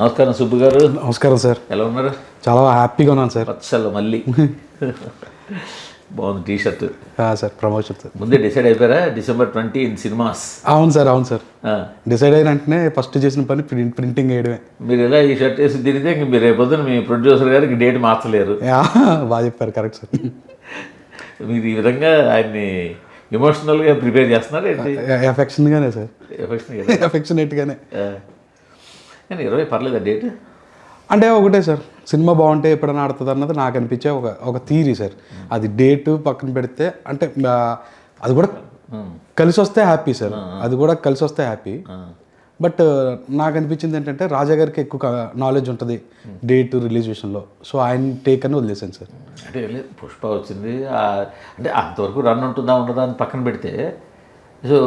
నమస్కారం సుబ్బు గారు. నమస్కారం సార్. ఎలా ఉన్నారు? చాలా హ్యాపీగా ఉన్నాను సార్. పచ్చళ్ళు మళ్ళీ బాగుంది T shirt sir. Promotion sir. ముందే డిసైడ్ అయిపోయారా? December 20 in cinemas. అవును సార్, అవును సార్. డిసైడ్ అయిన వెంటనే ఫస్ట్ చేసిన పని ప్రింటింగ్ వేయడమే. మీరు ఎలా ఈ షర్ట్ వేసి తిరిగితే ఇంక మీరు రేపొద్దున మీ ప్రొడ్యూసర్ గారికి డేట్ మార్చలేరు. బాగా చెప్పారు, కరెక్ట్ సార్. మీరు ఈ విధంగా ఆయన్ని ఎమోషనల్గా ప్రిపేర్ చేస్తున్నారు ఏంటి? ఎఫెక్షన్గానే సార్. ఎఫెక్షన్ ఎఫెక్షనేట్గానే. కానీ 20 పర్లేదా డేట్? అంటే ఒకటే సార్, సినిమా బాగుంటే ఎప్పుడైనా ఆడుతుంది అన్నది నాకు అనిపించే ఒక థీరీ సార్. అది డేటు పక్కన పెడితే అంటే అది కూడా కలిసి వస్తే హ్యాపీ సార్. అది కూడా కలిసి వస్తే హ్యాపీ. బట్ నాకు అనిపించింది ఏంటంటే రాజా గారికి ఎక్కువ నాలెడ్జ్ ఉంటుంది డేట్ రిలీజ్ విషయంలో. సో ఆయన టేక్ అని వదిలేసాను సార్. అంటే పుష్ప వచ్చింది అంటే అంతవరకు రన్ ఉంటుందా ఉండదా అని పక్కన పెడితే, సో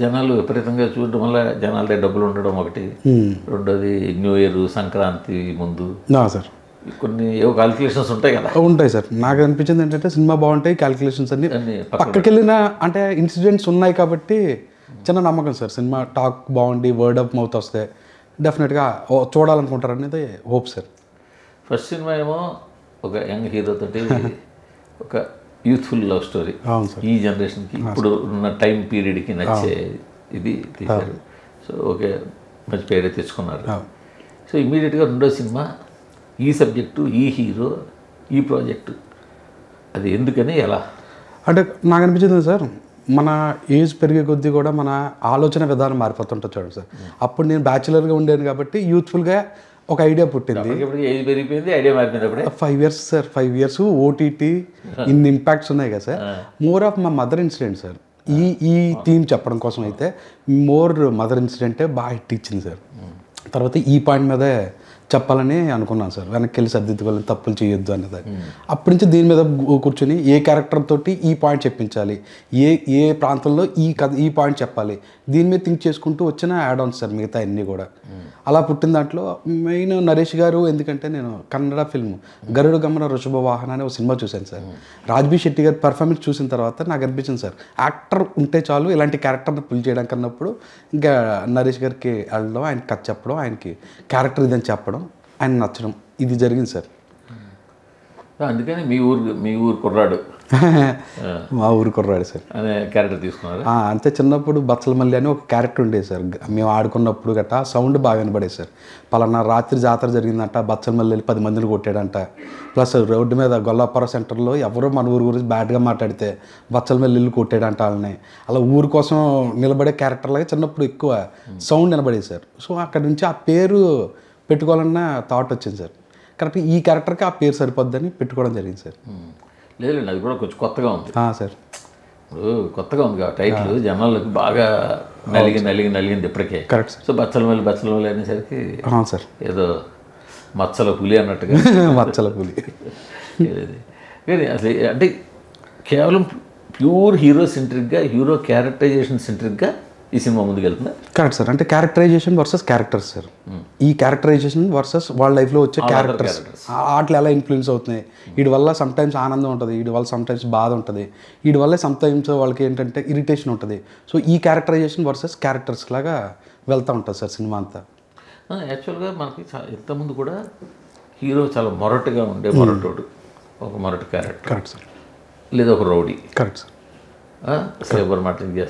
జనాలు విపరీతంగా చూడడం వల్ల జనాల దగ్గర డబ్బులు ఉండడం ఒకటి, రెండోది న్యూ ఇయర్ సంక్రాంతి ముందు సార్ కొన్ని ఏవో క్యాలిక్యులేషన్స్ ఉంటాయి కదా. ఉంటాయి సార్. నాకు అనిపించింది ఏంటంటే సినిమా బాగుంటాయి, క్యాలిక్యులేషన్స్ అన్ని పక్కకి వెళ్ళిన అంటే ఇన్సిడెంట్స్ ఉన్నాయి కాబట్టి చిన్న నమ్మకం సార్. సినిమా టాక్ బాగుండి వర్డ్ ఆఫ్ మౌత్ వస్తే డెఫినెట్గా చూడాలనుకుంటారు అనేది హోప్ సార్. ఫస్ట్ సినిమా ఏమో ఒక యంగ్ హీరో తోటి ఒక యూత్ఫుల్ లవ్ స్టోరీ. ఈ జనరేషన్కి ఇప్పుడు ఉన్న టైం పీరియడ్కి నచ్చే ఇది తీశారు. సో ఓకే, మంచి పేరే తెచ్చుకున్నారు. సో ఇమీడియట్గా రెండో సినిమా ఈ సబ్జెక్టు, ఈ హీరో, ఈ ప్రాజెక్టు, అది ఎందుకని ఎలా? అంటే నాకు అనిపించింది సార్, మన ఏజ్ పెరిగే కొద్దీ కూడా మన ఆలోచన విధానం మారిపోతుంటుంది చూడండి సార్. అప్పుడు నేను బ్యాచులర్గా ఉండేది కాబట్టి యూత్ఫుల్గా ఒక ఐడియా పుట్టింది. ఏజ్ పెరిగిపోయింది, ఐడియా మారిపోయింది. అప్పుడే 5 years సార్. 5 years ఓటీటీ ఇన్ని ఇంపాక్ట్స్ ఉన్నాయి కదా సార్. మోర్ ఆఫ్ మా మదర్ ఇన్సిడెంట్ సార్. ఈ థీమ్ చెప్పడం కోసం అయితే మోర్ మదర్ ఇన్సిడెంటే బాగా హిట్ ఇచ్చింది సార్. తర్వాత ఈ పాయింట్ మీదే చెప్పాలని అనుకున్నాను సార్. వెనక్కి వెళ్ళి సర్దిద్దుకోవాలని, తప్పులు చేయొద్దు అన్నది. అప్పటి నుంచి దీని మీద కూర్చొని ఏ క్యారెక్టర్ తోటి ఈ పాయింట్ చెప్పించాలి, ఏ ప్రాంతంలో ఈ పాయింట్ చెప్పాలి, దీని మీద థింక్ చేసుకుంటూ వచ్చిన యాడ్ ఆన్స్ సార్ మిగతా అన్నీ కూడా. అలా పుట్టిన దాంట్లో మెయిన్ నరేష్ గారు, ఎందుకంటే నేను కన్నడ ఫిల్మ్ గరుడ గమన వృషభ వాహన అనే ఒక సినిమా చూశాను సార్. రాజ్బీ శెట్టి గారి పర్ఫార్మెన్స్ చూసిన తర్వాత నాకు అనిపించింది సార్, యాక్టర్ ఉంటే చాలు ఇలాంటి క్యారెక్టర్ని పుల్ చేయడానికి అన్నప్పుడు ఇంకా నరేష్ గారికి వెళ్ళడం, ఆయన కథ చెప్పడం, ఆయనకి క్యారెక్టర్ ఇదని చెప్పడం, ఆయన నచ్చడం, ఇది జరిగింది సార్. అందుకని మీ ఊరు కుర్రాడు మా ఊరు కుర్రాడు సార్ అనే క్యారెక్టర్ తీసుకున్నారు. అంతే. చిన్నప్పుడు బచ్చల మల్లి అని ఒక క్యారెక్టర్ ఉండేది సార్. మేము ఆడుకున్నప్పుడు గట్టా సౌండ్ బాగా వినపడేది సార్. పలానా రాత్రి జాతర జరిగిందంట, బచ్చల మల్లి వెళ్ళి 10 మందిని కొట్టాడంట. ప్లస్ రోడ్డు మీద గొల్లాపురం సెంటర్లో ఎవరో మన ఊరి గురించి బ్యాడ్గా మాట్లాడితే బచ్చల మల్లి వెళ్ళి కొట్టాడంట వాళ్ళని. అలా ఊరి కోసం నిలబడే క్యారెక్టర్లాగా చిన్నప్పుడు ఎక్కువ సౌండ్ వినపడేది సార్. సో అక్కడి నుంచి ఆ పేరు పెట్టుకోవాలన్న థాట్ వచ్చింది సార్. కరెక్ట్ ఈ క్యారెక్టర్కి ఆ పేరు సరిపోద్దని పెట్టుకోవడం జరిగింది సార్. లేదండి, అది కూడా కొంచెం కొత్తగా ఉంది సార్. ఇప్పుడు కొత్తగా ఉంది కాబట్టి టైటిల్ జనాలకు బాగా నలిగింది ఇప్పటికే. Correct sir. సో బచ్చల మల్లి అనేసరికి సార్ ఏదో మచ్చల పులి అన్నట్టుగా మచ్చల పులి. కానీ అసలు అంటే కేవలం ప్యూర్ హీరో సెంట్రిక్గా, హీరో క్యారెక్టరైజేషన్ సెంట్రిక్గా ఈ సినిమా ముందుకు వెళ్తుందా? Correct sir. అంటే క్యారెక్టరైజేషన్ వర్సెస్ క్యారెక్టర్స్ సార్. ఈ క్యారెక్టరైజేషన్ వర్సెస్ వాళ్ళ లైఫ్లో వచ్చే క్యారెక్టర్స్, వాటిలో ఎలా ఇన్ఫ్లుయెన్స్ అవుతున్నాయి. వీడి వల్ల సమ్టైమ్స్ ఆనందం ఉంటుంది, వీడి వల్ల సమ్టైమ్స్ బాధ ఉంటుంది, వీడి వల్ల సమ్టైమ్స్ వాళ్ళకి ఏంటంటే ఇరిటేషన్ ఉంటుంది. సో ఈ క్యారెక్టరైజేషన్ వర్సెస్ క్యారెక్టర్స్ లాగా వెళ్తూ ఉంటుంది సార్ సినిమా అంతా. యాక్చువల్గా మనకి ఇంతకుముందు కూడా హీరో చాలా మొరటుగా ఉండే మొరటోడు, ఒక మొరటు క్యారెక్టర్. Correct sir. లేదా ఒక రౌడీ. Correct sir. సేబర్ మాటలకి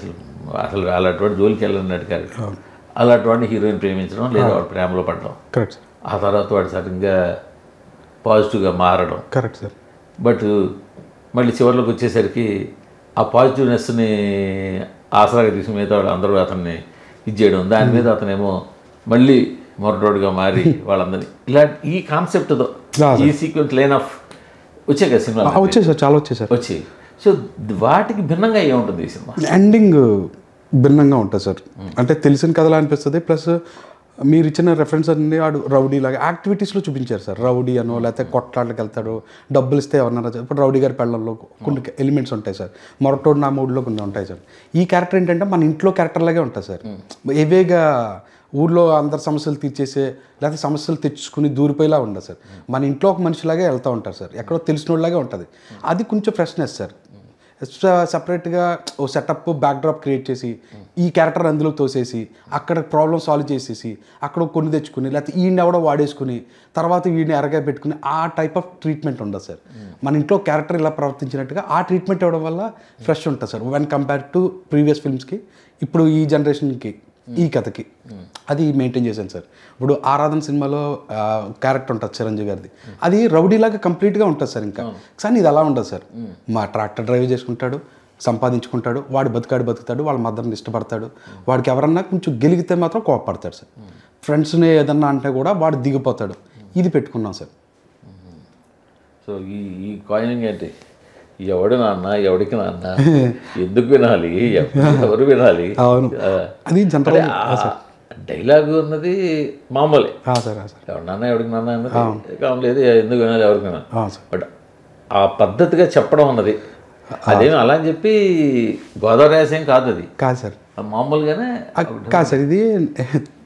అసలు అలాంటి వాడు జోలికి వెళ్ళినట్టు క్యారెక్టర్. అలాంటి వాడిని హీరోయిన్ ప్రేమించడం, లేదా వాడు ప్రేమలో పడడం. Correct sir. ఆ తర్వాత వాడు సడన్గా పాజిటివ్గా మారడం. Correct sir. బట్ మళ్ళీ చివరిలోకి వచ్చేసరికి ఆ పాజిటివ్నెస్ని ఆసరాగా తీసుకుని మిగతా వాడు అందరూ అతన్ని ఇది చేయడం, దాని మీద అతనేమో మళ్ళీ మొరటోడుగా మారి వాళ్ళందరినీ ఈ కాన్సెప్ట్తో ఈ సీక్వెన్స్ లైన్ ఆఫ్ వచ్చాయి కదా సినిమా. వచ్చాయి సార్, చాలా వచ్చాయి సార్. వచ్చాయి. సో వాటికి భిన్నంగా ఏముంటుంది ఈ సినిమా? ఎండింగ్ భిన్నంగా ఉంటుంది సార్. అంటే తెలిసిన కథలా అనిపిస్తుంది. ప్లస్ మీరు ఇచ్చిన రెఫరెన్స్ అన్ని వాడు రౌడీ లాగా యాక్టివిటీస్లో చూపించారు సార్. రౌడీ అనో లేకపోతే కొట్లాట్లకి వెళ్తాడు, డబ్బులు ఇస్తే ఎవరన్నా. ఇప్పుడు రౌడీ గారి పెళ్ళల్లో కొన్ని ఎలిమెంట్స్ ఉంటాయి సార్. మొరటోడు నా మూడ్లో కొన్ని ఉంటాయి సార్. ఈ క్యారెక్టర్ ఏంటంటే మన ఇంట్లో క్యారెక్టర్ లాగే ఉంటుంది సార్. ఏవేగా ఊర్లో అందరు సమస్యలు తీర్చేసే, లేకపోతే సమస్యలు తెచ్చుకుని దూరిపోయేలా ఉండదు సార్. మన ఇంట్లో ఒక మనిషిలాగే వెళ్తూ ఉంటారు సార్. ఎక్కడో తెలిసిన వాళ్ళలాగే ఉంటుంది. అది కొంచెం ఫ్రెష్నెస్ సార్. సపరేట్గా ఓ సెటప్ బ్యాక్డ్రాప్ క్రియేట్ చేసి ఈ క్యారెక్టర్ అందులో తోసేసి అక్కడ ప్రాబ్లమ్ సాల్వ్ చేసేసి అక్కడ కొన్ని తెచ్చుకుని లేకపోతే ఈయన ఎవడో వాడేసుకుని తర్వాత వీడిని ఎరగా పెట్టుకుని ఆ టైప్ ఆఫ్ ట్రీట్మెంట్ ఉండదు సార్. మన ఇంట్లో క్యారెక్టర్ ఇలా ప్రవర్తించినట్టుగా ఆ ట్రీట్మెంట్ ఇవ్వడం వల్ల ఫ్రెష్ ఉంటుంది sir when compare to previous ఫిల్మ్స్కి. ఇప్పుడు ఈ జనరేషన్కి ఈ కథకి అది మెయింటైన్ చేశాను సార్. ఇప్పుడు ఆరాధన సినిమాలో క్యారెక్టర్ ఉంటుంది చిరంజీవి గారిది, అది రౌడీలాగా కంప్లీట్గా ఉంటుంది సార్. ఇంకా కానీ ఇది అలా ఉండదు సార్. మా ట్రాక్టర్ డ్రైవ్ చేసుకుంటాడు, సంపాదించుకుంటాడు, వాడు బతుకుతాడు, వాళ్ళ మదర్ని ఇష్టపడతాడు, వాడికి ఎవరన్నా కొంచెం గెలిగితే మాత్రం కోపడతాడు సార్. ఫ్రెండ్స్ని ఏదన్నా అంటే కూడా వాడు దిగిపోతాడు. ఇది పెట్టుకున్నాం సార్. సో ఈ కాయినింగ్ ఏంటి, ఎవడు నాన్న ఎవడికి నాన్న, ఎందుకు వినాలి, ఎవరు వినాలి? అవును, అది జనరల్ డైలాగు అన్నది మామూలే సార్. ఎవడు నాన్న ఎవడికి నాన్న అన్నది కామలేదు, ఎందుకు వినాలి ఎవరికి వినాలి. బట్ ఆ పద్ధతిగా చెప్పడం అన్నది అదేమి అలా అని చెప్పి గోదావరి యాస కాదు, అది కాదు సార్, మామూలుగానే కాదు సార్. ఇది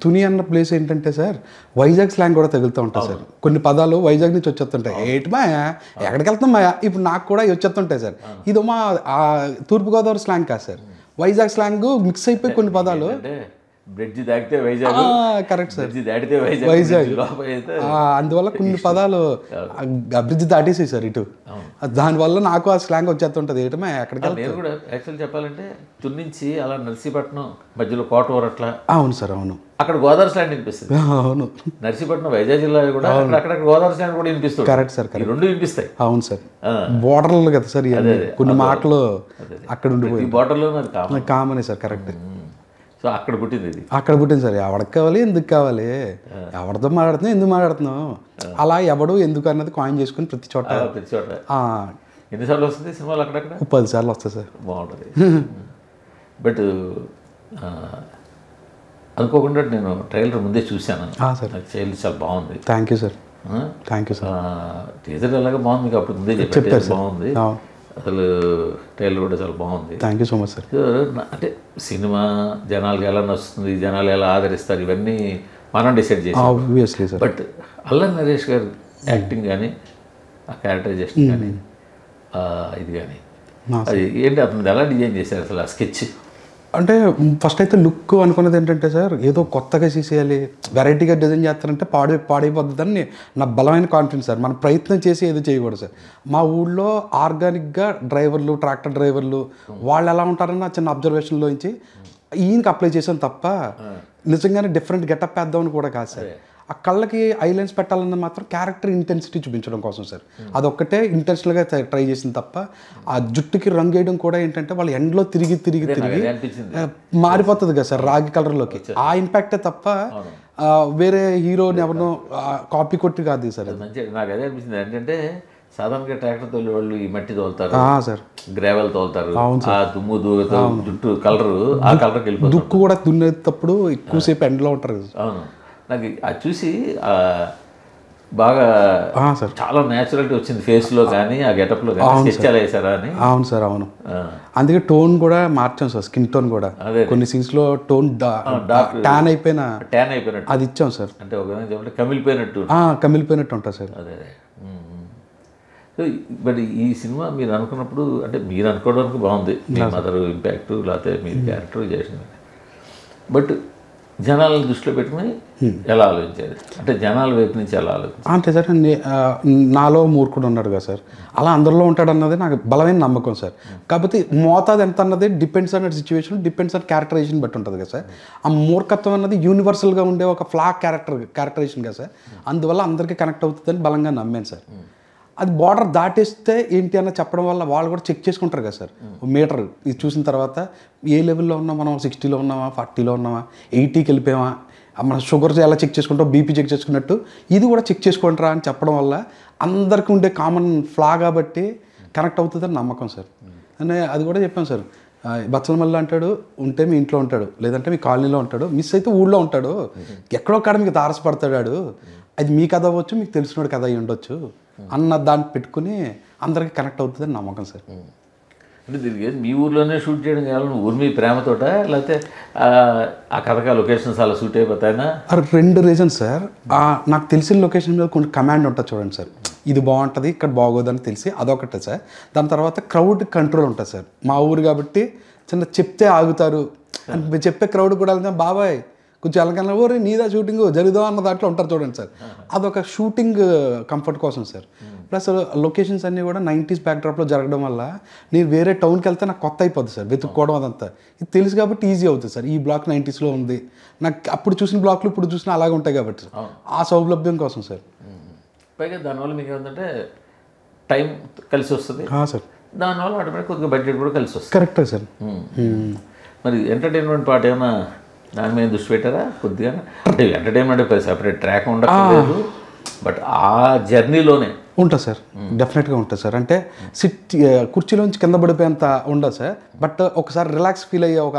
తుని అన్న ప్లేస్ ఏంటంటే సార్ వైజాగ్ స్లాంగ్ కూడా తగులుతూ ఉంటుంది సార్. కొన్ని పదాలు వైజాగ్ నుంచి వచ్చేస్తుంటాయి. ఏంటి మాయా, ఎక్కడికి వెళ్తాం మాయా, ఇప్పుడు నాకు కూడా వచ్చేస్తుంటాయి సార్. ఇది మా తూర్పుగోదావరి స్లాంగ్ కాదు సార్, వైజాగ్ స్లాంగ్ మిక్స్ అయిపోయి కొన్ని పదాలు. బ్రిడ్జి దాటితే వైజాగ్, కరెక్ట్ సార్, దాటితే వైజాగ్. అందువల్ల కొన్ని పదాలు బ్రిడ్జ్ దాటేసాయి సార్ ఇటు. దానివల్ల నాకు ఆ స్లాంగ్ వచ్చేస్తుంటుంది. ఏటమే ఎక్కడికి నేను కూడా యాక్చువల్ చెప్పాలంటే తుని నుంచి అలా నర్సీపట్నం మధ్యలో కోటవరం అట్లా. అవును సార్, అవును, అక్కడ గోదావరి స్లాంగ్ వినిపిస్తుంది. అవును, నర్సీపట్నం వైజాగ్ జిల్లా కూడా అక్కడ గోదావరి స్లాంగ్ కూడా వినిపిస్తుంది. కరెక్ట్ సార్, కరెక్ట్, రెండు వినిపిస్తాయి. అవును సార్, బోర్డర్లు కదా సార్, కొన్ని మాటలు అక్కడ ఉండిపోయి బోర్డర్లో కామనే సార్. కరెక్ట్. సో అక్కడ పుట్టింది ఇది, అక్కడ పుట్టింది సార్. ఎవరికి కావాలి, ఎందుకు కావాలి, ఎవరితో మాట్లాడుతున్నావు, ఎందుకు మాట్లాడుతున్నావు, అలా ఎవడు ఎందుకు అన్నది కాయిన్ చేసుకుని ప్రతి చోట ఎన్నిసార్లు వస్తుంది సినిమాలు అక్కడక్కడ 10 సార్లు వస్తాయి సార్. బాగుంటుంది. బట్ అనుకోకుండా నేను ట్రైలర్ ముందే చూశాను సార్, ట్రైలర్ చాలా బాగుంది. Thank you sir, thank you sir. Teaser ఎలాగా బాగుంది, మీకు అప్పుడు ముందే చెప్పారు బాగుంది, అసలు ట్రైలర్ కూడా చాలా బాగుంది. Thank you so much sir. అంటే సినిమా జనాలకి ఎలా నచ్చుతుంది, జనాలు ఎలా ఆదరిస్తారు, ఇవన్నీ మనం డిసైడ్ చేసాం ఆబ్వియస్లీ సార్. బట్ అల్లం నరేష్ గారు యాక్టింగ్ కానీ ఆ క్యారెక్టరైజేషన్ కానీ ఇది కానీ అది ఏంటి, అతను ఎలా డిజైన్ చేశారు అసలు ఆ స్కెచ్? అంటే ఫస్ట్ అయితే లుక్ అనుకున్నది ఏంటంటే సార్, ఏదో కొత్తగా చేసేయాలి, వెరైటీగా డిజైన్ చేస్తారంటే పాడైపోతుందని నా బలమైన కాన్ఫిడెన్స్ సార్. మనం ప్రయత్నం చేసి ఏదో చేయకూడదు సార్. మా ఊళ్ళో ఆర్గానిక్గా డ్రైవర్లు, ట్రాక్టర్ డ్రైవర్లు వాళ్ళు ఎలా ఉంటారన్న చిన్న అబ్జర్వేషన్లోంచి ఈయనకి అప్లై చేసాం తప్ప నిజంగానే డిఫరెంట్ గెటప్ వేద్దామని కూడా కాదు సార్. ఆ కళ్ళకి ఐలైన్స్ పెట్టాలన్న మాత్రం క్యారెక్టర్ ఇంటెన్సిటీ చూపించడం కోసం సార్. అదొక్కటే ఇంటెన్షనల్గా ట్రై చేసింది తప్ప ఆ జుట్టుకి రంగు వేయడం కూడా ఏంటంటే వాళ్ళు ఎండ్లో తిరిగి మారిపోతుంది కదా సార్ రాగి కలర్లోకి. ఆ ఇంపాక్టే తప్ప వేరే హీరోని ఎవరినో కాపీ కొట్టి కాదు సార్. నాకు అదే అనిపించింది. ఏంటంటే సాధారణంగా ట్రాక్టర్ తోలి వాళ్ళు ఈ మట్టి తోలుతారు సార్, గ్రావెల్ తోలుతారు, ఆ దుమ్ము దూగతో జుట్టు కలర్ ఆ కలర్కి వెళ్ళిపోతుంది. దుక్కు కూడా దున్నేటప్పుడు ఎక్కువసేపు ఎండలో ఉంటారు. అవును, నాకు అది చూసి బాగా చాలా న్యాచురాలిటీ వచ్చింది ఫేస్లో కానీ ఆ గెటప్లో కానీ. స్కెచ్ ఎలా వేసారా అని. అవును సార్, అవును. అందుకే టోన్ కూడా మార్చాం సార్, స్కిన్ టోన్ కూడా. కొన్ని సీన్స్లో టోన్ ట్యాన్ అయిపోయినట్టు అది ఇచ్చాం సార్. అంటే ఒక చెప్పండి కమిలిపోయినట్టు ఉంటుంది సార్. అదే. బట్ ఈ సినిమా మీరు అనుకున్నప్పుడు, అంటే మీరు అనుకోవడానికి బాగుంది, మీ మదర్ ఇంపాక్ట్ లేకపోతే మీ క్యారెక్టర్ చేసింది, బట్ జనాలను దృష్టిలో పెట్టుకుని ఎలా ఆలోచించారు? అంటే జనాల వైపు నుంచి ఎలా ఆలోచించారు? అంటే సార్ నాలో మూర్ఖుడు ఉన్నాడు కదా సార్, అలా అందరిలో ఉంటాడు అన్నది నాకు బలమైన నమ్మకం సార్. కాకపోతే మోతాదు ఎంత అన్నది depends on situation, depends on characterization బట్టి ఉంటుంది కదా సార్. ఆ మూర్ఖత్వం అన్నది యూనివర్సల్గా ఉండే ఒక క్యారెక్టరైజేషన్ కదా సార్. అందువల్ల అందరికీ కనెక్ట్ అవుతుందని బలంగా నమ్మాను సార్. అది బార్డర్ దాటేస్తే ఏంటి అన్న చెప్పడం వల్ల వాళ్ళు కూడా చెక్ చేసుకుంటారు కదా సార్. మీటర్ ఇది చూసిన తర్వాత ఏ లెవెల్లో ఉన్నాం మనం, 60లో ఉన్నామా, 40లో ఉన్నామా, 80కి వెళ్ళిపోయామా, మన షుగర్స్ ఎలా చెక్ చేసుకుంటాం, బీపీ చెక్ చేసుకున్నట్టు ఇది కూడా చెక్ చేసుకుంటారా అని చెప్పడం వల్ల అందరికీ ఉండే కామన్ ఫ్లా కాబట్టి కనెక్ట్ అవుతుందని నమ్మకం సార్. అని అది కూడా చెప్పాను సార్. బచ్చల మల్లి అంటాడు, ఉంటే మీ ఇంట్లో ఉంటాడు, లేదంటే మీ కాలనీలో ఉంటాడు, మిస్ అయితే ఊళ్ళో ఉంటాడు, ఎక్కడో కాడ మీకు తారసపడతాడు, అది మీ కథ అవ్వచ్చు, మీకు తెలిసినోడు కథ అయ్యి ఉండొచ్చు అన్న దాన్ని పెట్టుకుని అందరికి కనెక్ట్ అవుతుందని నమ్మకం సార్. అంటే దీనికి మీ ఊర్లోనే షూట్ చేయడం కావాలి, ఊరి మీ ప్రేమతోట, లేకపోతే ఆ కథగా లొకేషన్స్ అలా షూట్ అయిపోతాయినా? 2 reasons sir. నాకు తెలిసిన లొకేషన్ మీద కొన్ని కమాండ్ ఉంటుంది చూడండి సార్. ఇది బాగుంటుంది ఇక్కడ బాగోదని తెలిసి అదొకటే సార్. దాని తర్వాత క్రౌడ్ కంట్రోల్ ఉంటుంది సార్. మా ఊరు కాబట్టి చిన్న చెప్తే ఆగుతారు అని చెప్పే క్రౌడ్ కూడా వెళ్తాం, బాబాయ్ కొంచెం ఎలాగన్నా ఓరే నీదా షూటింగ్ జరుగుదా అన్న దాంట్లో ఉంటారు చూడండి సార్. అదొక షూటింగ్ కంఫర్ట్ కోసం సార్. ప్లస్ లొకేషన్స్ అన్నీ కూడా 90s బ్యాక్డ్రాప్లో జరగడం వల్ల నేను వేరే టౌన్కి వెళ్తే నాకు కొత్త అయిపోద్ది సార్, వెతుక్కోవడం అదంతా. ఇది తెలుసు కాబట్టి ఈజీ అవుతుంది సార్. ఈ బ్లాక్ 90sలో ఉంది, నాకు అప్పుడు చూసిన బ్లాక్లు ఇప్పుడు చూసినా అలాగే ఉంటాయి కాబట్టి సార్, ఆ సౌలభ్యం కోసం సార్. పైగా దానివల్ల మీకు ఏంటంటే టైం కలిసి వస్తుంది సార్, దానివల్ల ఆటోమేటిక్ కొద్దిగా బడ్జెట్ కూడా కలిసి వస్తుంది. కరెక్టే సార్. మరి ఎంటర్టైన్మెంట్ పార్ట్ ఏమైనా దాని మీద దృష్టి పెట్టారా కొద్దిగా? అంటే ఎంటర్టైన్మెంట్ సెపరేట్ ట్రాక్ ఉండదు, బట్ ఆ జర్నీలోనే ఉంటుంది సార్, డెఫినెట్గా ఉంటుంది సార్. అంటే కుర్చీలోంచి కింద పడిపోయేంత ఉండదు సార్, బట్ ఒకసారి రిలాక్స్ ఫీల్ అయ్యే ఒక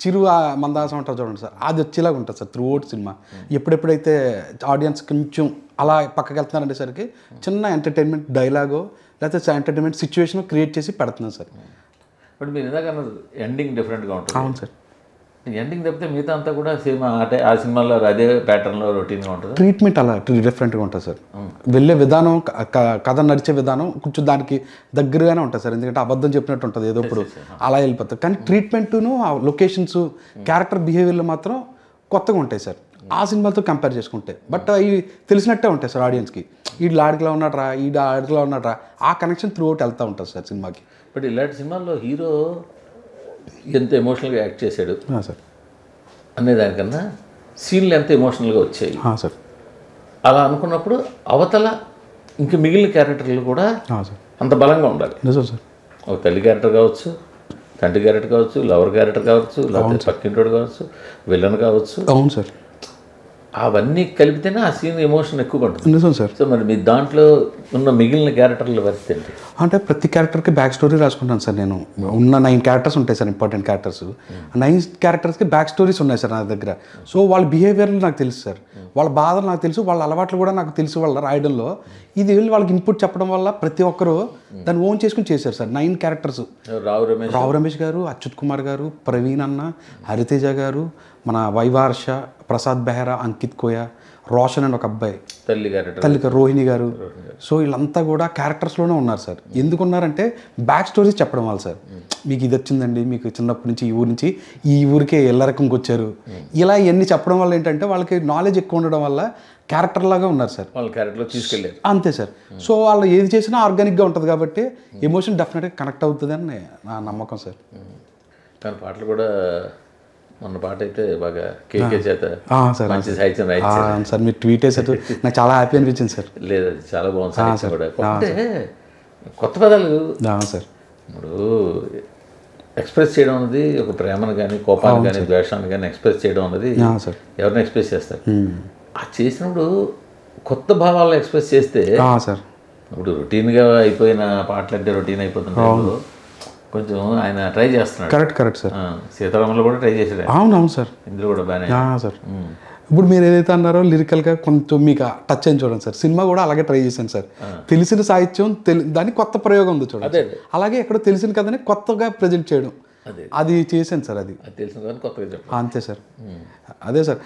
చిరు మందాసం ఉంటుంది చూడండి సార్, అది వచ్చేలాగా ఉంటుంది సార్ త్రూ అవుట్ సినిమా. ఎప్పుడెప్పుడైతే ఆడియన్స్ కొంచెం అలా పక్కకి వెళ్తున్నారంటే సరికి చిన్న ఎంటర్టైన్మెంట్ డైలాగో లేకపోతే ఎంటర్టైన్మెంట్ సిచ్యువేషన్ క్రియేట్ చేసి పెడుతున్నాను సార్. బట్ మీరు ఇందాక ఎండింగ్ డిఫరెంట్గా ఉంటుంది. అవును సార్. ఎండింగ్ తప్పితే మిగతా అంతా కూడా సేమ్ అంటే ఆ సినిమాలో అదే ప్యాటర్న్లో రొటీన్గా ఉంటుంది. ట్రీట్మెంట్ అలా డిఫరెంట్గా ఉంటుంది సార్. వెళ్ళే విధానం, కథ నడిచే విధానం కొంచెం దానికి దగ్గరగానే ఉంటుంది సార్. ఎందుకంటే అబద్ధం చెప్పినట్టు ఉంటుంది ఏదో ఇప్పుడు అలా వెళ్ళిపోతుంది. కానీ ట్రీట్మెంట్ను ఆ లొకేషన్స్ క్యారెక్టర్ బిహేవియర్లు మాత్రం కొత్తగా ఉంటాయి సార్ ఆ సినిమాతో కంపేర్ చేసుకుంటే. బట్ అవి తెలిసినట్టే ఉంటాయి సార్ ఆడియన్స్కి, ఈ ఆడికిలా ఉన్నాడ్రా ఈ ఆడికిలా ఉన్నాడ్రా, ఆ కనెక్షన్ త్రూ అవుట్ వెళ్తూ ఉంటుంది సార్ సినిమాకి. బట్ ఇలాంటి సినిమాల్లో హీరో ఎంత ఎమోషనల్గా యాక్ట్ చేశాడు సార్ అనే దానికన్నా సీన్లు ఎంత ఎమోషనల్గా వచ్చాయి సార్. అలా అనుకున్నప్పుడు అవతల ఇంక మిగిలిన క్యారెక్టర్లు కూడా సార్ అంత బలంగా ఉండాలి. నిజం సార్. ఒక తల్లి క్యారెక్టర్ కావచ్చు, తండ్రి క్యారెక్టర్ కావచ్చు, లవర్ క్యారెక్టర్ కావచ్చు, లేకపోతే పక్కింటోడు కావచ్చు, విలన్ కావచ్చు. అవును సార్. అవన్నీ కలిపితేనే ఆ సీన్ ఎమోషన్ ఎక్కువ పడుతుంది. నిజం సార్. సో మరి మీ దాంట్లో ఉన్న మిగిలిన క్యారెక్టర్ల పరిస్థితి ఏంటి? అంటే ప్రతి క్యారెక్టర్కి బ్యాక్ స్టోరీ రాసుకుంటాను సార్ నేను. ఉన్న 9 క్యారెక్టర్స్ ఉంటాయి సార్, ఇంపార్టెంట్ క్యారెక్టర్స్. 9 క్యారెక్టర్స్కి బ్యాక్ స్టోరీస్ ఉన్నాయి సార్ నా దగ్గర. సో వాళ్ళ బిహేవియర్లు నాకు తెలుసు సార్, వాళ్ళ బాధలు నాకు తెలుసు, వాళ్ళ అలవాట్లు కూడా నాకు తెలుసు. వాళ్ళ రాయడంలో ఇది వెళ్ళి వాళ్ళకి ఇన్పుట్ చెప్పడం వల్ల ప్రతి ఒక్కరు దాన్ని ఓన్ చేసుకుని చేశారు సార్. 9 క్యారెక్టర్స్. రావు రమేష్ గారు, అచ్యుత్ కుమార్ గారు, ప్రవీణ్ అన్న, హరితేజ గారు, మన వైవార్ష, ప్రసాద్ బెహరా, అంకిత్ కోయా, రోషన్ అని ఒక అబ్బాయి, తల్లి రోహిణి గారు. సో వీళ్ళంతా కూడా క్యారెక్టర్స్లోనే ఉన్నారు సార్. ఎందుకున్నారంటే బ్యాక్ స్టోరీస్ చెప్పడం వల్ల సార్. మీకు ఇది వచ్చిందండి, మీకు చిన్నప్పటి నుంచి ఈ ఊరి నుంచి ఈ ఊరికే ఎల్లరకంకి వచ్చారు, ఇలా ఇవన్నీ చెప్పడం వల్ల ఏంటంటే వాళ్ళకి నాలెడ్జ్ ఎక్కువ ఉండడం వల్ల క్యారెక్టర్ లాగా ఉన్నారు సార్. వాళ్ళ క్యారెక్టర్లో తీసుకెళ్ళారు అంతే సార్. సో వాళ్ళు ఏది చేసినా ఆర్గానిక్గా ఉంటుంది కాబట్టి ఎమోషన్ డెఫినెట్గా కనెక్ట్ అవుతుందని నా నమ్మకం సార్. తన పాటలు కూడా మొన్న పాట అయితే బాగా కేకే చేత సార్ మంచి సాహిత్యం రాయించారు సార్. మీరు ట్వీట్ వేసారు, నాకు చాలా హ్యాపీ అనిపించింది సార్. లేదు అది చాలా బాగుంది సాహిత్యం కూడా. అంటే కొత్త పదాలు సార్ ఇప్పుడు ఎక్స్ప్రెస్ చేయడం అనేది ఒక ప్రేమను కానీ కోపాన్ని కానీ ద్వేషాన్ని కానీ ఎక్స్ప్రెస్ చేయడం అనేది ఎవరిని ఎక్స్ప్రెస్ చేస్తారు. ఆ చేసినప్పుడు కొత్త భావాలను ఎక్స్ప్రెస్ చేస్తే సార్ ఇప్పుడు రొటీన్గా అయిపోయిన పాటలు అంటే రొటీన్ అయిపోతున్నప్పుడు కొంచెం ఆయన ట్రై చేస్తున్నాడు. Correct sir. సీతారామంలో కూడా ట్రై చేశాడు. అవును సార్. ఇందులో కూడా బాగానే సార్. ఇప్పుడు మీరు ఏదైతే అన్నారో లిరికల్గా కొంచెం మీకు టచ్ అని చూడండి సార్. సినిమా కూడా అలాగే ట్రై చేశాను సార్. తెలిసిన సాహిత్యం దానికి కొత్త ప్రయోగం ఉంది చూడండి. అలాగే ఎక్కడో తెలిసిన కథని కొత్తగా ప్రజెంట్ చేయడం, అది చేశాను సార్. అది తెలిసిన కొత్తగా అంతే సార్. అదే సార్,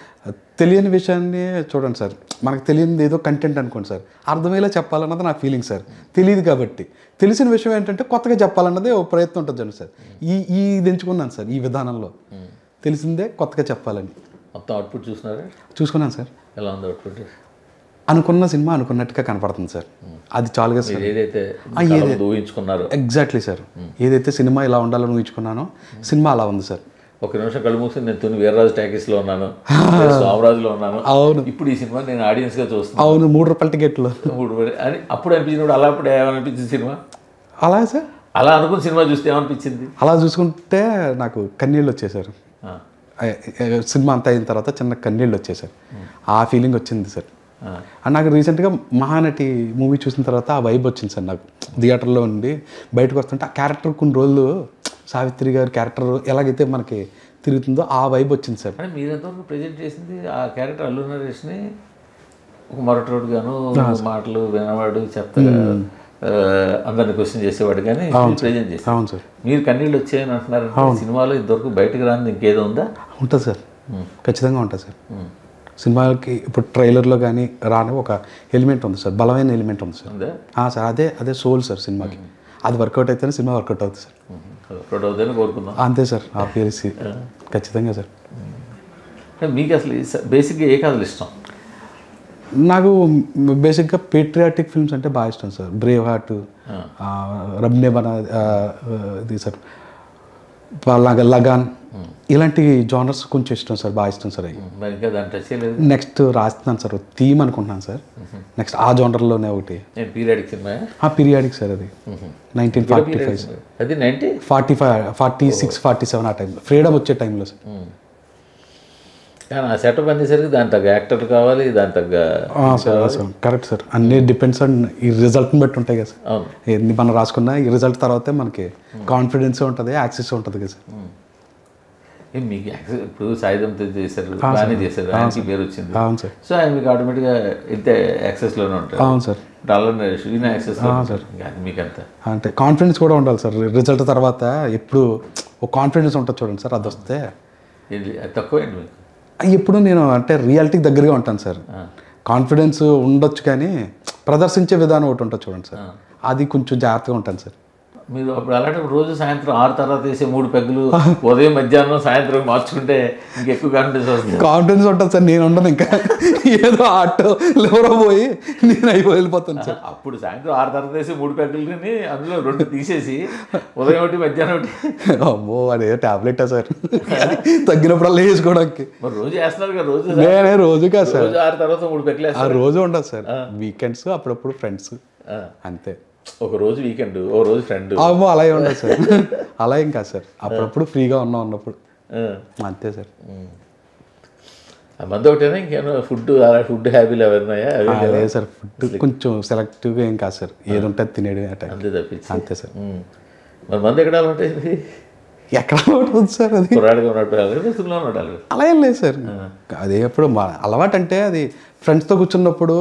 తెలియని విషయాన్ని చూడండి సార్. మనకు తెలియనిది ఏదో కంటెంట్ అనుకోండి సార్, అర్థమయ్యేలా చెప్పాలన్నది నా ఫీలింగ్ సార్. తెలియదు కాబట్టి తెలిసిన విషయం ఏంటంటే కొత్తగా చెప్పాలన్నదే ఓ ప్రయత్నం ఉంటుంది చూడండి సార్. ఇది ఎంచుకున్నాను సార్ ఈ విధానంలో. తెలిసిందే కొత్తగా చెప్పాలని. మొత్తం అవుట్పుట్ చూసుకున్నాను సార్. ఎలా ఉంది అవుట్పుట్? అనుకున్న సినిమా అనుకున్నట్టుగా కనపడుతుంది సార్. అది చాలుగా సార్. ఏదైతే ఊహించుకున్నారు ఎగ్జాక్ట్లీ సార్. ఏదైతే సినిమా ఇలా ఉండాలని ఊహించుకున్నానో సినిమా అలా ఉంది సార్. ఒక నిమిషం కళ్ళు మూసి నేను తుని వీర్రాజు టాకీస్లో ఉన్నాను, స్వామరాజులో ఉన్నాను. అవును. ఇప్పుడు ఈ సినిమా నేను ఆడియన్స్గా చూస్తున్నాను. అవును, 3 రూపాయల టికెట్లు అని అప్పుడు అనిపించినప్పుడు అలా అప్పుడు ఏమనిపించింది సినిమా? అలా సార్ అలా అనుకున్న సినిమా చూస్తే ఏమనిపించింది? అలా చూసుకుంటే నాకు కన్నీళ్ళు వచ్చేసారు. సినిమా అంతా అయిన తర్వాత చిన్న కన్నీళ్ళు వచ్చేసారు. ఆ ఫీలింగ్ వచ్చింది సార్. నాకు రీసెంట్గా మహానటి మూవీ చూసిన తర్వాత ఆ వైబ్ వచ్చింది సార్. నాకు థియేటర్లో ఉండి బయటకు వస్తుంటే ఆ క్యారెక్టర్ కొన్ని రోజులు సావిత్రి గారి క్యారెక్టర్ ఎలాగైతే మనకి తిరుగుతుందో ఆ వైబ్ వచ్చింది సార్. అంటే మీరు ఎంతవరకు ప్రజెంట్ చేసింది ఆ క్యారెక్టర్ అల్లు నరేష్ని ఒక మొరటోడు గాను, మాటలు వినవాడు, చెత్తగా అందరిని క్వశ్చన్ చేసేవాడు కానీ ప్రజెంట్ చేసి. అవును సార్. మీరు కన్నీళ్ళు వచ్చాయని అంటున్నారు. సినిమాలో ఇంతవరకు బయటకు రాని ఇంకేదో ఉందా? ఉంటుంది సార్, ఖచ్చితంగా ఉంటుంది సార్. సినిమాకి ఇప్పుడు ట్రైలర్లో కానీ రాని ఒక ఎలిమెంట్ ఉంది సార్, బలమైన ఎలిమెంట్ ఉంది సార్. సార్ అదే సోల్ సార్ సినిమాకి. అది వర్కౌట్ అయితేనే సినిమా వర్కౌట్ అవుతుంది సార్. వర్కౌట్ అవుతుందని కోరుకుందాం. అంతే సార్, ఆబ్వియస్లీ ఖచ్చితంగా సార్. మీకు అసలు బేసిక్గా ఏ కథలు ఇష్టం? నాకు బేసిక్గా పేట్రియాటిక్ ఫిల్మ్స్ అంటే బాగా ఇష్టం సార్. బ్రేవ్ హార్ట్, రబ్నే బనా, ఇది సార్ లగాన్, ఇలాంటి జానర్స్ కొంచెం ఇష్టం సార్, బాగా ఇష్టం సార్. అవి నెక్స్ట్ రాస్తున్నాను సార్, థీమ్ అనుకుంటున్నాను సార్. నెక్స్ట్ ఆ జానర్లోనే ఒకటి పీరియాడిక్ సినిమా. పీరియాడిక్ సార్, అది 1945 సార్. అది 45, 46, 47 ఆ టైంలో, ఫ్రీడమ్ వచ్చే టైంలో సార్. కానీ ఆ సెటప్ అనేసరికి దాని తగ్గ యాక్టర్లు కావాలి, దాని తగ్గ కరెక్ట్ సార్. అన్నీ డిపెండ్స్ ఆన్ ఈ రిజల్ట్ని బట్టి ఉంటాయి కదా సార్. ఎన్ని మనం రాసుకున్నా ఈ రిజల్ట్ తర్వాతే మనకి కాన్ఫిడెన్స్ ఉంటుంది, యాక్సెస్ ఉంటుంది కదా సార్. మీకు ఇప్పుడు సాయుధంతో చేశారు, బాగానే చేశారు, ఆయనకి పేరు వచ్చింది. అవును సార్. సో ఆయన మీకు ఆటోమేటిక్గా ఇంతే యాక్సెస్లోనే ఉంటారు. అవును సార్. యాక్సెస్ సార్, మీకు అంత అంటే కాన్ఫిడెన్స్ కూడా ఉండాలి సార్. రిజల్ట్ తర్వాత ఎప్పుడు ఒక కాన్ఫిడెన్స్ ఉంటుంది చూడండి సార్, అది వస్తే తక్కువేంటి మీకు. ఎప్పుడు నేను అంటే రియాలిటీకి దగ్గరగా ఉంటాను సార్. కాన్ఫిడెన్స్ ఉండొచ్చు కానీ ప్రదర్శించే విధానం ఒకటి ఉంటుంది చూడండి సార్, అది కొంచెం జాగ్రత్తగా ఉంటాను సార్. మీరు అప్పుడు అలాంటి రోజు సాయంత్రం 6 తర్వాత వేసే 3 పెగ్గులు ఉదయం మధ్యాహ్నం సాయంత్రం మార్చుకుంటే ఇంకెక్కువ కాన్ఫిడెన్స్ వస్తుంది. కాన్ఫిడెన్స్ ఉంటుంది సార్. నేను ఉండను ఇంకా, ఏదో ఆటో ఎవరో పోయి నేను వెళ్ళిపోతాను సార్. అప్పుడు సాయంత్రం 6 తర్వాత వేసే 3 పెగ్గులని అందులో 2 తీసేసి ఉదయం ఒకటి మధ్యాహ్నం ఒకటి. అమ్మో అదే టాబ్లెటా సార్, తగ్గినప్పుడల్లా వేసుకోవడానికి. మరి రోజు వేస్తున్నారు కదా? రోజు నేనే రోజు కాదు సార్, 6 తర్వాత 3 పెగ్గులు ఆ రోజు ఉండదు సార్. వీకెండ్స్ అప్పుడప్పుడు ఫ్రెండ్స్ అంతే. ఒక రోజు వీకెండ్, ఒక రోజు ఫ్రెండ్. అమ్మో అలా ఉండదు సార్, అలా ఏం కాదు సార్. అప్పుడప్పుడు ఫ్రీగా ఉన్నప్పుడు అంతే సార్. మంది ఒకటేనా ఇంకేమో ఫుడ్ హ్యాబీలు ఎవరున్నాయా? లేదు సార్, ఫుడ్ కొంచెం సెలెక్టివ్గా ఏం కాదు సార్, ఏది ఉంటే తినేది అంతే తప్పించి. అంతే సార్. మరి మంది ఎక్కడ ఉంటుంది? ఎక్కడ ఉంటుంది సార్, అది అలా ఏం లేదు సార్. అదే ఎప్పుడు అలవాటు అంటే అది ఫ్రెండ్స్తో కూర్చున్నప్పుడు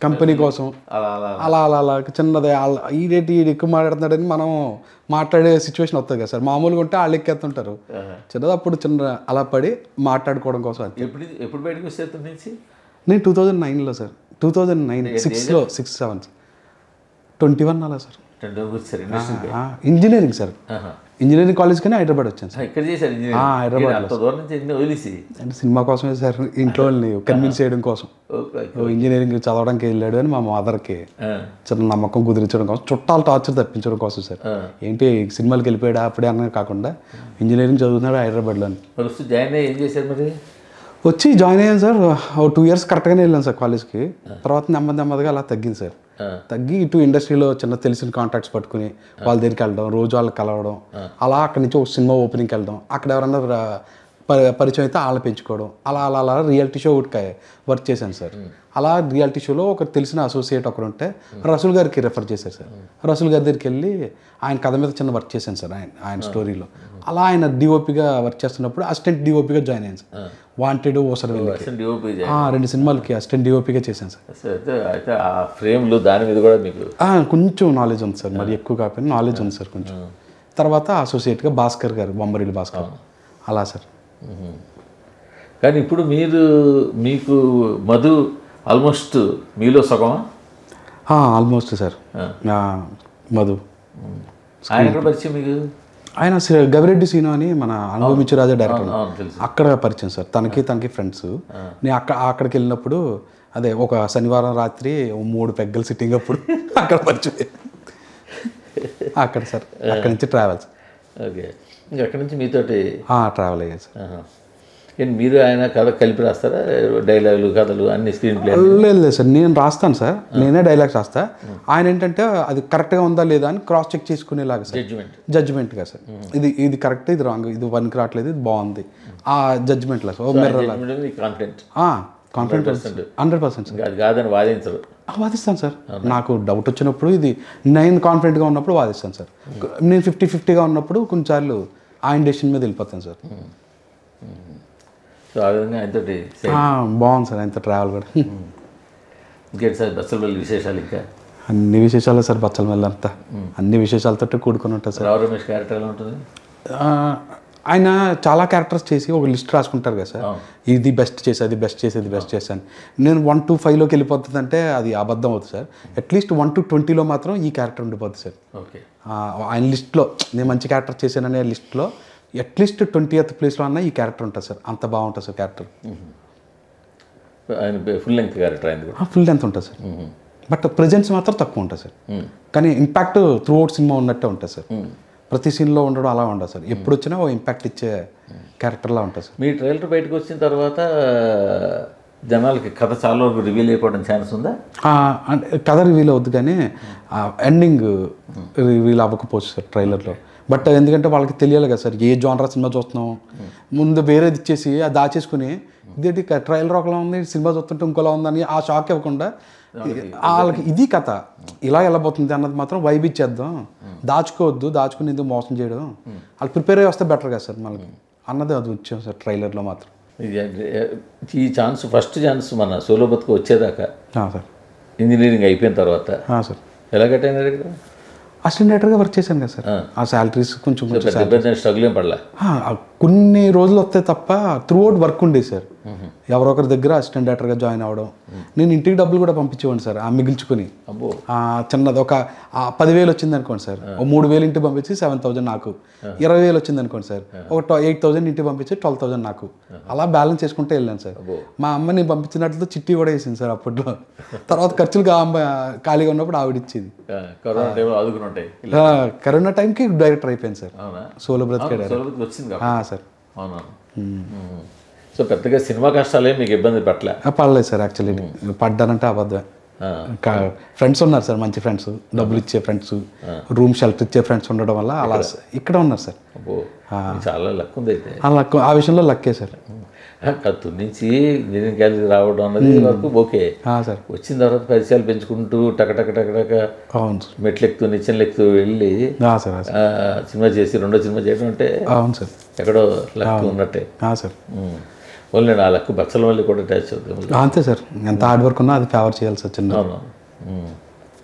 కంపెనీ కోసం అలా అలా అలా చిన్నది ఈడేటి ఎక్కువ మాట్లాడుతున్నాడని మనం మాట్లాడే సిచ్యువేషన్ వస్తుంది కదా సార్. మామూలుగా ఉంటే వాళ్ళు ఎక్కేస్తుంటారు, చిన్నది అప్పుడు చిన్న అలా పడి మాట్లాడుకోవడం కోసం. అది ఎప్పుడు బయటకు వచ్చేది నుంచి? నేను 2009లో సార్, 2009 6లో 6, 7 21 అలా sir. Engineering sir, engineering college కానీ హైదరాబాద్ వచ్చాను సార్. ఇక్కడ చేశారు అంటే సినిమా కోసమే సార్, ఇంట్లో కన్విన్స్ చేయడం కోసం. ఇంజనీరింగ్ చదవడానికి వెళ్ళాడు అని మా మదర్కి చిన్న నమ్మకం కుదిరించడం కోసం, చుట్టాలు టార్చర్ తప్పించడం కోసం సార్. ఏంటి సినిమాకి వెళ్ళిపోయాడా అప్పుడే అన్న కాకుండా ఇంజనీరింగ్ చదువుతున్నాడు హైదరాబాద్లో. ఏం చేశారు మరి? వచ్చి జాయిన్ అయ్యాను సార్. 2 years కరెక్ట్గానే వెళ్ళాను సార్ కాలేజ్కి. తర్వాత నెమ్మదిగా అలా తగ్గింది సార్. తగ్గి ఇటు ఇండస్ట్రీలో చిన్న తెలిసిన కాంటాక్ట్స్ పట్టుకుని వాళ్ళ దగ్గరికి వెళ్ళడం, రోజు వాళ్ళకి కలవడం, అలా అక్కడి నుంచి ఒక సినిమా ఓపెనింగ్కి వెళ్ళడం, అక్కడ ఎవరన్నా పరిచయం అయితే వాళ్ళని పెంచుకోవడం, అలా అలా అలా రియాలిటీ షో ఒకటి వర్క్ చేశాను సార్. అలా రియాలిటీ షోలో ఒక తెలిసిన అసోసియేట్ ఒకరు ఉంటే రసూల్ గారికి రెఫర్ చేశారు సార్. రసూల్ గారి దగ్గరికి వెళ్ళి ఆయన కథ మీద చిన్న వర్క్ చేశాను సార్, ఆయన స్టోరీలో. అలా ఆయన డిఓపిగా వర్క్ చేస్తున్నప్పుడు అసిస్టెంట్ డిఓపిగా జాయిన్ అయ్యాను సార్. వాంటెడ్, ఓసర్ 2 సినిమాలకి అసిస్టెంట్ డిఓపిగా చేశాను సార్. అయితే ఆ ఫ్రేమ్లు దాని మీద కూడా మీకు కొంచెం నాలెడ్జ్ ఉంది సార్, మరి ఎక్కువ కాకపోయినా నాలెడ్జ్ ఉంది సార్ కొంచెం. తర్వాత అసోసియేట్గా భాస్కర్ గారు, బొమ్మరిల్లు భాస్కర్, అలా సార్. కానీ ఇప్పుడు మీకు మధు ఆల్మోస్ట్ మీలో సగమా? Almost sir. మధు ఆయన ఎక్కడ పరిచయం మీకు? ఆయన గవిరెడ్డి సీను అని మన అనుభవించు రాజా డైరెక్టర్, అక్కడ పరిచయం సార్. తనకి ఫ్రెండ్స్. నేను అక్కడికి వెళ్ళినప్పుడు అదే ఒక శనివారం రాత్రి 3 పెగ్గలు సిట్టింగ్ అప్పుడు అక్కడ పరిచయం. అక్కడ సార్, అక్కడి నుంచి ట్రావెల్స్. ఓకే, ఇంకా అక్కడి నుంచి మీతోటి ట్రావెల్ అయ్యారు సార్. మీరు ఆయన కథ కలిపి రాస్తారా? డైలాగులు, కథలు అన్ని స్క్రీన్ ప్లే? లేదు సార్, నేను రాస్తాను సార్, నేనే డైలాగ్స్ రాస్తా. ఆయన ఏంటంటే అది కరెక్ట్గా ఉందా లేదా అని క్రాస్ చెక్ చేసుకునేలాగా సార్, జడ్జిమెంట్గా సార్. ఇది కరెక్ట్, ఇది రాంగ్, ఇది వన్కి రావట్లేదు, ఇది బాగుంది, ఆ జడ్జిమెంట్లో సార్. కాన్ఫిడెంట్ 100% అది కాదని వాదించరు? వాదిస్తాను సార్. నాకు డౌట్ వచ్చినప్పుడు ఇది నేను కాన్ఫిడెంట్గా ఉన్నప్పుడు వాదిస్తాను సార్. నేను 50-50గా ఉన్నప్పుడు కొన్నిసార్లు ఆయన డెసిషన్ మీద వెళ్ళిపోతాను సార్. సో ఆ విధంగా ఆయనతోటి బాగుంది సార్, ఆయనతో ట్రావెల్ కూడా. ఇంకేంటి సార్ బచ్చలపల్లి విశేషాలు? ఇంకా అన్ని విశేషాలు సార్, బచ్చలపల్లి అంతా అన్ని విశేషాలతో కూడుకుని ఉంటుంది సార్. రావు రమేష్ క్యారెక్టర్ ఎలా ఉంటుంది? ఆయన చాలా క్యారెక్టర్స్ చేసి ఒక లిస్ట్ రాసుకుంటారు కదా సార్, ఇది బెస్ట్ చేసి అది బెస్ట్ చేసి అది బెస్ట్ చేసి అని. నేను 1 to 5లోకి వెళ్ళిపోతుంది అంటే అది అబద్ధం అవుతుంది సార్. అట్లీస్ట్ 1 to 20లో మాత్రం ఈ క్యారెక్టర్ ఉండిపోతుంది సార్. ఓకే, ఆయన లిస్ట్లో నేను మంచి క్యారెక్టర్ చేశాననే లిస్ట్లో అట్లీస్ట్ 20th ప్లేస్లో అన్న ఈ క్యారెక్టర్ ఉంటుంది సార్. అంత బాగుంటుంది సార్ క్యారెక్టర్. ఆయన ఫుల్ లెంగ్త్ క్యారెక్టర్ ఆయన ఫుల్ లెంత్ ఉంటుంది సార్. బట్ ప్రెజెన్స్ మాత్రం తక్కువ ఉంటుంది సార్. కానీ ఇంపాక్ట్ త్రూ అవుట్ సినిమా ఉన్నట్టే ఉంటుంది సార్. ప్రతి సీన్లో ఉండడం అలా ఉండదు సార్. ఎప్పుడు వచ్చినా ఓ ఇంపాక్ట్ ఇచ్చే క్యారెక్టర్లా ఉంటుంది సార్. మీ ట్రైలర్ బయటకు వచ్చిన తర్వాత జనాలకి కథ చాలా వరకు రివీల్ అయిపోవడం ఛాన్స్ ఉందా? అంటే కథ రివీల్ అవుద్ది కానీ ఎండింగ్ రివీల్ అవ్వకపోవచ్చు సార్ ట్రైలర్లో. బట్ ఎందుకంటే వాళ్ళకి తెలియాలి కదా సార్ ఏ జానరా సినిమా చూస్తున్నాం. ముందు వేరేది ఇచ్చేసి అది దాచేసుకుని ఇదేంటి ట్రైలర్ ఒకలా ఉంది, సినిమా చూస్తుంటే ఇంకోలా ఉందని ఆ షాక్ ఇవ్వకుండా వాళ్ళకి ఇది కథ ఇలా వెళ్ళబోతుంది అన్నది మాత్రం వైబ్ ఇచ్చేద్దాం, దాచుకోవద్దు, దాచుకుని ఎందుకు మోసం చేయడం, వాళ్ళు ప్రిపేర్ అయ్యి వస్తే బెటర్ కదా సార్ మనకి అన్నది అది వచ్చాం సార్ ట్రైలర్లో మాత్రం. ఈ ఛాన్స్ ఫస్ట్ ఛాన్స్ మన సోలో బతుకు వచ్చేదాకా సార్ ఇంజనీరింగ్ అయిపోయిన తర్వాత సార్ ఎలా కట్టయినారు ఇక్కడ? అసిస్టెంట్ డైరెక్టర్గా వర్క్ చేశాను కదా సార్. ఆ శాలరీస్ కొంచెం స్ట్రగుల్ ఏం పడలే. కొన్ని రోజులు వస్తాయి తప్ప త్రూ అవుట్ వర్క్ ఉండేది సార్. ఎవరొకరి దగ్గర అసిస్టెంట్ డైరెక్టర్గా జాయిన్ అవ్వడం. నేను ఇంటికి డబ్బులు కూడా పంపించేవాడిని సార్ మిగిల్చుకొని. చిన్నది ఒక 10,000 వచ్చింది అనుకోండి సార్, ఒక 3,000 ఇంటికి పంపించి 7,000 నాకు, 20,000 వచ్చింది అనుకోండి సార్, ఒక 8,000 ఇంటికి పంపించి 12,000 నాకు. అలా బ్యాలెన్స్ చేసుకుంటే వెళ్ళాను సార్. మా అమ్మ నేను పంపించినట్లు చిట్టి కూడా వేసింది సార్ అప్పట్లో. తర్వాత ఖర్చులు ఖాళీగా ఉన్నప్పుడు ఆవిడ ఇచ్చేది. కరోనా టైంకి డైరెక్టర్ అయిపోయింది సార్. సోలో బ్రతికే వచ్చింది సార్. అవునా? సో పెద్దగా సినిమా కష్టాలే మీకు ఇబ్బంది పడలేదు సార్. యాక్చువల్లీ పడ్డానంటే అబద్ధం. ఫ్రెండ్స్ ఉన్నారు సార్, మంచి ఫ్రెండ్స్, డబ్బులు ఇచ్చే ఫ్రెండ్స్, రూమ్ షెల్టర్ ఇచ్చే ఫ్రెండ్స్ ఉండడం వల్ల అలా ఇక్కడ ఉన్నారు సార్. చాలా లక్ ఉంది అయితే. ఆ విషయంలో లక్కే సార్. కత్తూరు నుంచి ఇంజనీరింగ్ కాలేజీ రావడం అన్నది వరకు ఓకే సార్. వచ్చిన తర్వాత పరిచయాలు పెంచుకుంటూ టకటక మెట్లు ఎక్కుతూ నిచ్చెనలు ఎక్కుతూ వెళ్ళి సినిమా చేసి రెండో సినిమా చేయడం అంటే అవును సార్ ఎక్కడో లక్ ఉన్నట్టే సార్. ఓన్లీ ఆ లక్ బచ్చల వల్ల కూడా అటాచ్ అవుతుంది అంతే సార్. ఎంత హార్డ్ వర్క్ ఉన్నా అది ఫేవర్ చేయాల్సి వచ్చింది. అవును.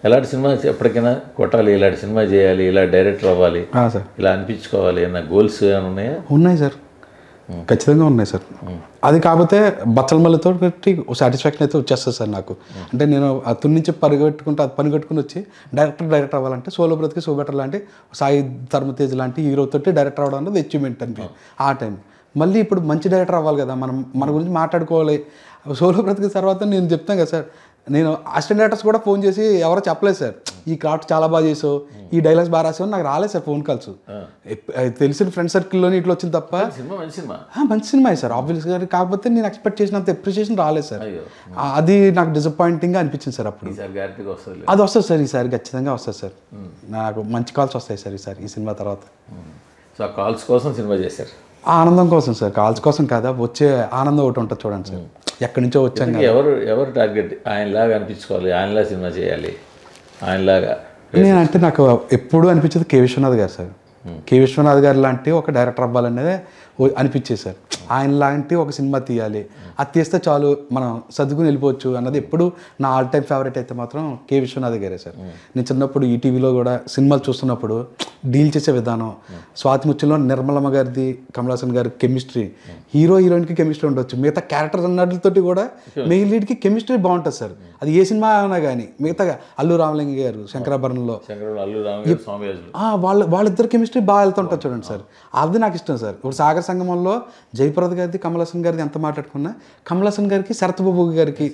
ఎలాంటి సినిమా ఎప్పటికైనా కొట్టాలి, ఇలాంటి సినిమా చేయాలి, ఇలా డైరెక్టర్ అవ్వాలి, ఇలా అనిపించుకోవాలి అన్న గోల్స్ ఏమైనా ఉన్నాయా? ఉన్నాయి సార్, ఖచ్చితంగా ఉన్నాయి సార్. అది కాకపోతే బచ్చల మల్లితో సాటిస్ఫాక్షన్ అయితే వచ్చేస్తుంది సార్ నాకు. అంటే నేను అతని నుంచి పని కట్టుకుని వచ్చి డైరెక్టర్ అవ్వాలంటే సోలో బ్రతికి సో బెటర్ లాంటి సాయి ధర్మతేజ్ లాంటి హీరోతో డైరెక్టర్ అవ్వడం అనేది అచీవ్మెంట్ అని ఆ టైం. మళ్ళీ ఇప్పుడు మంచి డైరెక్టర్ అవ్వాలి కదా, మన గురించి మాట్లాడుకోవాలి. సోలో బ్రతికి తర్వాత నేను చెప్తాను కదా సార్, నేను అసిస్టెంట్ డైరెక్టర్స్ కూడా ఫోన్ చేసి ఎవరో చెప్పలేదు సార్, ఈ క్రాఫ్ట్ చాలా బాగా చేసావు, ఈ డైలాగ్స్ బాగా రాసావు, నాకు రాలేదు సార్ ఫోన్ కాల్స్. తెలిసిన ఫ్రెండ్ సర్కిల్లోనే ఇట్లా వచ్చింది తప్ప. మంచి సినిమా సార్ ఆబ్వియస్గా, కాకపోతే నేను ఎక్స్పెక్ట్ చేసినంత అప్రిషియేషన్ రాలేదు సార్. అది నాకు డిసప్పాయింటింగ్గా అనిపించింది సార్. అప్పుడు అది వస్తుంది సార్, ఈసారి ఖచ్చితంగా వస్తుంది సార్. నాకు మంచి కాల్స్ వస్తాయి సార్ ఈసారి ఈ సినిమా తర్వాత. సో ఆ కాల్స్ కోసం సినిమా చేశారు? ఆనందం కోసం సార్, కాల్స్ కోసం కాదా, వచ్చే ఆనందం ఒకటి ఉంటుంది చూడండి సార్. ఎక్కడి నుంచో వచ్చాం. ఎవరు టార్గెట్? ఆయనలాగా అనిపించుకోవాలి, ఆయనలా సినిమా చేయాలి, ఆయనలాగా. నేనంటే నాకు ఎప్పుడు అనిపించేది కే విశ్వనాథ్ గారు సార్. కే విశ్వనాథ్ గారు లాంటి ఒక డైరెక్టర్ అవ్వాలనేదే అనిపించేది సార్. ఆయన లాంటి ఒక సినిమా తీయాలి, అది తీస్తే చాలు మనం సర్దుకుని వెళ్ళిపోవచ్చు అన్నది ఎప్పుడు నా ఆల్ టైమ్ ఫేవరెట్ అయితే మాత్రం కే విశ్వనాథ్ గారే సార్. నేను చిన్నప్పుడు ఈటీవీలో కూడా సినిమాలు చూస్తున్నప్పుడు డీల్ చేసే విధానం, స్వాతి ముత్యంలో నిర్మలమ్మ గారిది కమల్ హాసన్ గారి కెమిస్ట్రీ, హీరో హీరోయిన్కి కెమిస్ట్రీ ఉండొచ్చు, మిగతా క్యారెక్టర్స్ అన్నట్లతోటి కూడా మెయిన్ లీడ్కి కెమిస్ట్రీ బాగుంటుంది సార్. అది ఏ సినిమా అయినా కానీ. మిగతా అల్లు రామలింగ గారు శంకరాభరణంలో వాళ్ళిద్దరు కెమిస్ట్రీ బాగా వెళ్తుంటుంది చూడండి సార్. అది నాకు ఇష్టం సార్. ఇప్పుడు సాగర్ సంగమంలో జయప్రద గారిది కమల్ హాసన్ గారిది ఎంత మాట్లాడుకున్నా కమల్ హాసన్ గారికి శరత్ బాబు గారికి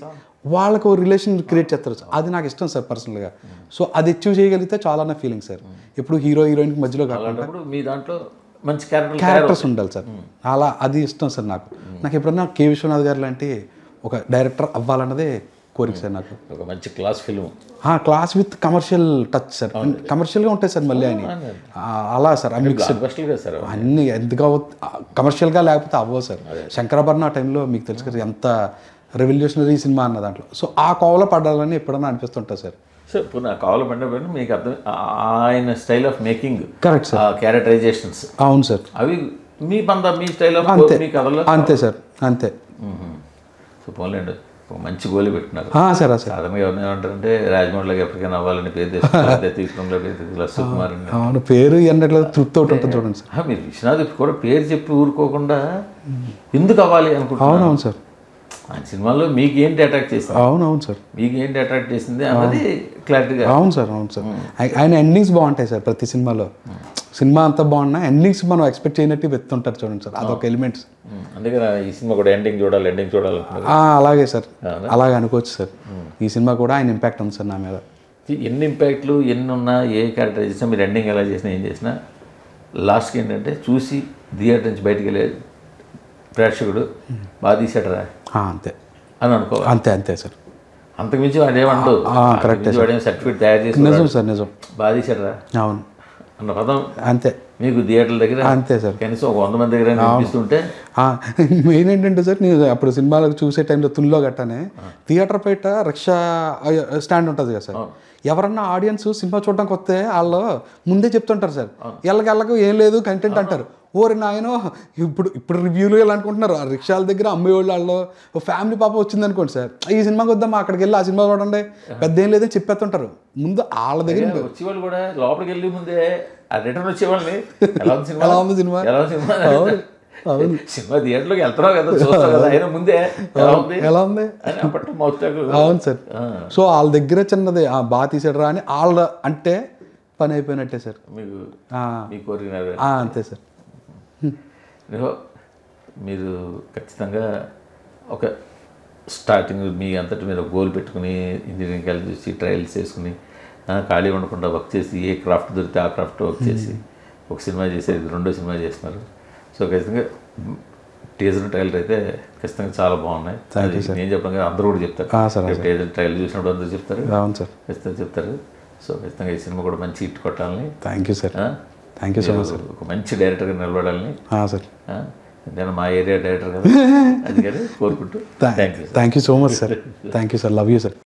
వాళ్ళకు రిలేషన్ క్రియేట్ చేస్తారు సార్. అది నాకు ఇష్టం సార్ పర్సనల్గా. సో అది అచీవ్ చేయగలిగితే చాలా నా ఫీలింగ్ సార్. ఇప్పుడు హీరో హీరోయిన్కి మధ్యలో కాకుండా మీ దాంట్లో మంచి క్యారెక్టర్స్ ఉండాలి సార్. అలా అది ఇష్టం సార్ నాకు. నాకు ఎప్పుడన్నా కే విశ్వనాథ్ గారు లాంటి ఒక డైరెక్టర్ అవ్వాలన్నదే కోరిక సార్ నాకు. ఒక మంచి class film, class with commercial touch sir. కమర్షియల్గా ఉంటాయి సార్ మళ్ళీ అని అలా సార్. అన్ని ఎందుకు కమర్షియల్గా లేకపోతే అవ్వవు సార్. శంకరాభరణం ఆ టైంలో మీకు తెలుసు కదా ఎంత రెవల్యూషనరీ సినిమా అన్న దాంట్లో. సో ఆ కోవలో పడాలని ఎప్పుడన్నా అనిపిస్తుంటా సార్. సో ఇప్పుడు నా కావాలి పడినప్పుడు మీకు అర్థం ఆయన style of making correct sir. Characterisations అవును సార్, అవి మీ స్టైల్ ఆఫ్ అంతే అంతే సార్ అంతే. సో పోలేండి ఒక మంచి గోల్ పెట్టున్నారు. సార్ సాధారణంగా ఎవరిని ఏమంటారంటే రాజమౌళిలోకి ఎప్పటికైనా అవ్వాలని పేరు తెచ్చుకున్నారు, తీర్థంలో పేరు తెచ్చుకున్నారు, సుకుమార్ అని. అవును, పేరు ఎన్నట్లో తృప్తి ఒకటి ఉంటుంది చూడండి సార్. మీరు విశ్వనాథ్ కూడా పేరు చెప్పి ఊరుకోకుండా ఎందుకు అవ్వాలి అనుకుంటున్నారు. అవును సార్. ఆయన సినిమాలో మీకు ఏంటి అట్రాక్ట్ చేసింది, అవునవును సార్, మీకు ఏంటి అట్రాక్ట్ చేసింది అన్నది క్లారిటీగా. అవును సార్. ఆయన ఎండింగ్స్ బాగుంటాయి సార్ ప్రతి సినిమాలో. సినిమా అంతా బాగున్నా ఎండింగ్స్ మనం ఎక్స్పెక్ట్ చేయనట్టు వెతుంటారు చూడండి సార్, అదొక ఎలిమెంట్స్. అందుకే ఈ సినిమా కూడా ఎండింగ్ చూడాలి. అలాగే సార్, అలాగే అనుకోవచ్చు సార్. ఈ సినిమా కూడా ఆయన ఇంపాక్ట్ ఉంది సార్ నా మీద. ఎన్ని ఇంపాక్ట్లు ఎన్ని ఉన్నా, ఏ క్యారెక్టర్ చేసినా, మీరు ఎండింగ్ ఎలా చేసినా, ఏం చేసినా లాస్ట్కి ఏంటంటే చూసి థియేటర్ నుంచి బయటికి వెళ్ళే ప్రేక్షకుడు బాగా తీసాడరా అంతే అని అనుకోవాలి. అంతే సార్. అంతకుమించి వాడు ఏమంటూ కరెక్ట్ సర్టిఫికేట్ తయారు చేసి నిజం సార్, నిజం. బాగా తీసాడరా అవును అన్న పదం అంతే. మీకు థియేటర్ల దగ్గర అంతే సార్, కనీసం ఒక 100 మంది దగ్గర అనిపిస్తుంటే. మెయిన్ ఏంటంటే సార్, నేను అప్పుడు సినిమాలకు చూసే టైంలో తుల్లో గట్టనే థియేటర్ బయట రిక్షా స్టాండ్ ఉంటుంది కదా సార్. ఎవరన్నా ఆడియన్స్ సినిమా చూడడానికి వస్తే వాళ్ళు ముందే చెప్తుంటారు సార్, ఎల్లకి ఏం లేదు కంటెంట్ అంటారు. ఓరి నాయన, ఇప్పుడు రివ్యూలు ఎలా అనుకుంటున్నారు, ఆ రిక్షాల దగ్గర అమ్మేవాళ్ళు వాళ్ళు ఫ్యామిలీ పాప వచ్చింది అనుకోండి సార్, ఈ సినిమాకి వద్దాం అక్కడికి వెళ్ళి ఆ సినిమా చూడండి, పెద్ద ఏం లేదని చెప్పేస్తుంటారు ముందు వాళ్ళ దగ్గర. వచ్చేవాళ్ళు కూడా లోపలికి వెళ్ళి ముందే రిటర్న్ వచ్చేవాళ్ళని ఎలా ఉంది సినిమా, సినిమా థియేటర్లోకి వెళ్తున్నావు కదా, చూస్తావు కదా, అయినా ముందే ఎలా ఉంది అని అప్పట్లో మౌత్. అవును సార్. సో వాళ్ళ దగ్గర చిన్నది బాగా తీసాడు రా అని వాళ్ళ అంటే పని అయిపోయినట్టే సార్. మీ కోరిక అంతే సార్. మీరు ఖచ్చితంగా ఒక స్టార్టింగ్ మీ అంతటి మీరు గోల్ పెట్టుకుని ఇంజనీరింగ్ కాలేజ్ చూసి ట్రయల్స్ చేసుకుని ఖాళీ ఉండకుండా వర్క్ చేసి ఏ క్రాఫ్ట్ దొరికితే ఆ క్రాఫ్ట్ వర్క్ చేసి ఒక సినిమా చేసేది, 2వ సినిమా చేస్తున్నారు. సో ఖచ్చితంగా టీజర్ ట్రైలర్ అయితే ఖచ్చితంగా చాలా బాగున్నాయి. నేను చెప్పడం కదా, అందరూ కూడా చెప్తారు. టీజర్ ట్రైలర్ చూసినప్పుడు అందరూ చెప్తారు. అవును సార్, ఖచ్చితంగా చెప్తారు. సో ఖచ్చితంగా ఈ సినిమా కూడా మంచి హిట్ కొట్టాలని. Thank you sir. Thank you so much sir. ఒక మంచి డైరెక్టర్గా నిలబడాలని సార్. నేను మా ఏరియా డైరెక్టర్ కదా, అది కానీ కోరుకుంటూ thank you. Thank you so much sir. Thank you sir. Love you sir.